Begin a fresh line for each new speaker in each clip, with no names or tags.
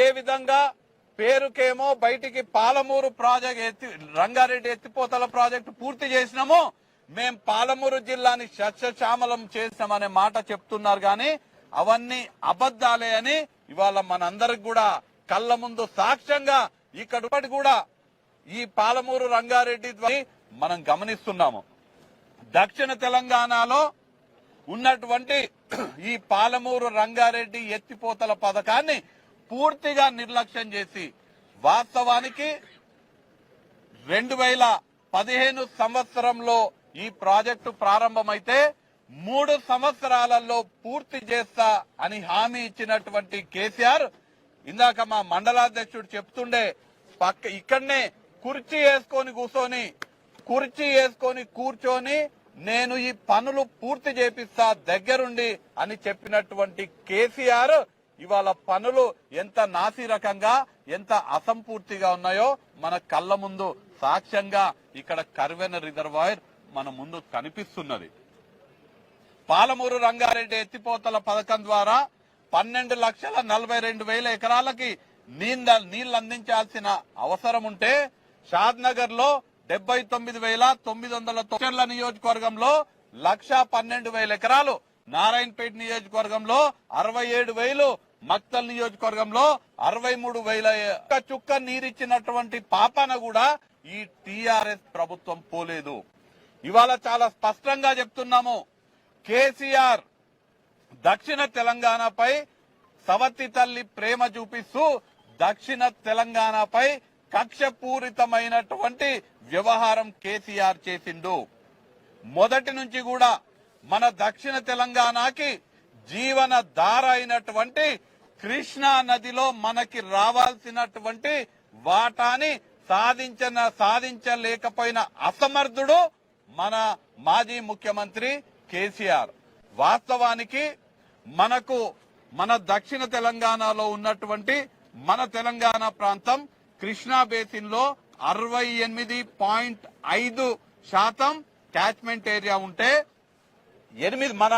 ఏ విధంగా పేరుకేమో బయటికి పాలమూరు ప్రాజెక్ట్ రంగారెడ్డి ఎత్తిపోతల ప్రాజెక్టు పూర్తి చేసినామో మేం పాలమూరు జిల్లాని సస్యశ్యామలం చేసినామనే మాట చెప్తున్నారు గాని అవన్నీ అబద్దాలే అని ఇవాళ మనందరికి కూడా కళ్ళ ముందు సాక్ష్యంగా ఇక్కడ కూడా ఈ పాలమూరు రంగారెడ్డి ద్వారా మనం గమనిస్తున్నాము. దక్షిణ తెలంగాణలో ఉన్నటువంటి ఈ పాలమూరు రంగారెడ్డి ఎత్తిపోతల పథకాన్ని పూర్తిగా నిర్లక్ష్యం చేసి వాస్తవానికి 2015 సంవత్సరంలో ఈ ప్రాజెక్టు ప్రారంభమైతే 3 సంవత్సరాలలో పూర్తి చేస్తా అని హామీ ఇచ్చినటువంటి కేసీఆర్ ఇందాక మా మండలాధ్యక్షుడు చెప్తుండే ఇక్కడనే కుర్చీ వేసుకొని కూర్చొని నేను ఈ పనులు పూర్తి చేపిస్తా దగ్గరుండి అని చెప్పినటువంటి కేసీఆర్ ఇవాళ పనులు ఎంత నాసిరకంగా ఎంత అసంపూర్తిగా ఉన్నాయో మన కళ్ళ ముందు సాక్ష్యంగా ఇక్కడ కర్వెన రిజర్వాయర్ మన ముందు కనిపిస్తున్నది. పాలమూరు రంగారెడ్డి ఎత్తిపోతల పథకం ద్వారా 12,42,000 ఎకరాలకి నీళ్లు అందించాల్సిన అవసరం ఉంటే షాద్ నగర్ లో 79,990 నియోజకవర్గంలో 1,12,000 ఎకరాలు, నారాయణపేట నియోజకవర్గంలో 67,000, మక్తల్ నియోజకవర్గంలో 63,000 చుక్క నీరిచ్చినటువంటి పాపన కూడా ఈ టీఆర్ఎస్ ప్రభుత్వం పోలేదు. ఇవాళ చాలా స్పష్టంగా చెప్తున్నాము, కేసీఆర్ దక్షిణ తెలంగాణపై సవతి తల్లి ప్రేమ చూపిస్తూ దక్షిణ తెలంగాణపై కక్షపూరితమైనటువంటి వ్యవహారం కేసీఆర్ చేసిండు. మొదటి నుంచి కూడా మన దక్షిణ తెలంగాణకి జీవన ధార అయినటువంటి కృష్ణా నదిలో మనకి రావాల్సినటువంటి వాటాని సాధించలేకపోయిన అసమర్థుడు మన మాజీ ముఖ్యమంత్రి కేసీఆర్. వాస్తవానికి మన దక్షిణ తెలంగాణలో ఉన్నటువంటి మన తెలంగాణ ప్రాంతం కృష్ణా బేసిన్ లో 68.5% క్యాచ్మెంట్ ఏరియా ఉంటే మన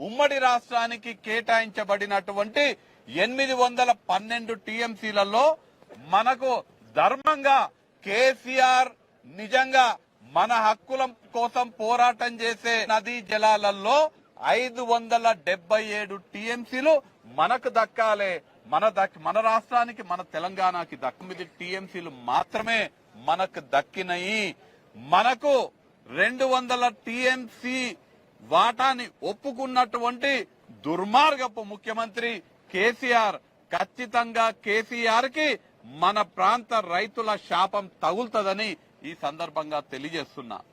ఉమ్మడి రాష్ట్రానికి కేటాయించబడినటువంటి 812 టీఎంసీలలో మనకు ధర్మంగా కేసీఆర్ నిజంగా మన హక్కుల కోసం పోరాటం చేసే నదీ జలాలలో 577 టీఎంసీలు మనకు దక్కాలే. మన రాష్ట్రానికి మన తెలంగాణకి 9 టీఎంసీలు మాత్రమే మనకు దక్కినాయి. మనకు 200 టీఎంసీ వాటాని ఒప్పుకున్నటువంటి దుర్మార్గపు ముఖ్యమంత్రి కేసీఆర్. ఖచ్చితంగా కేసీఆర్ కి మన ప్రాంత రైతుల శాపం తగులుతుందని ఈ సందర్భంగా తెలియజేస్తున్నా.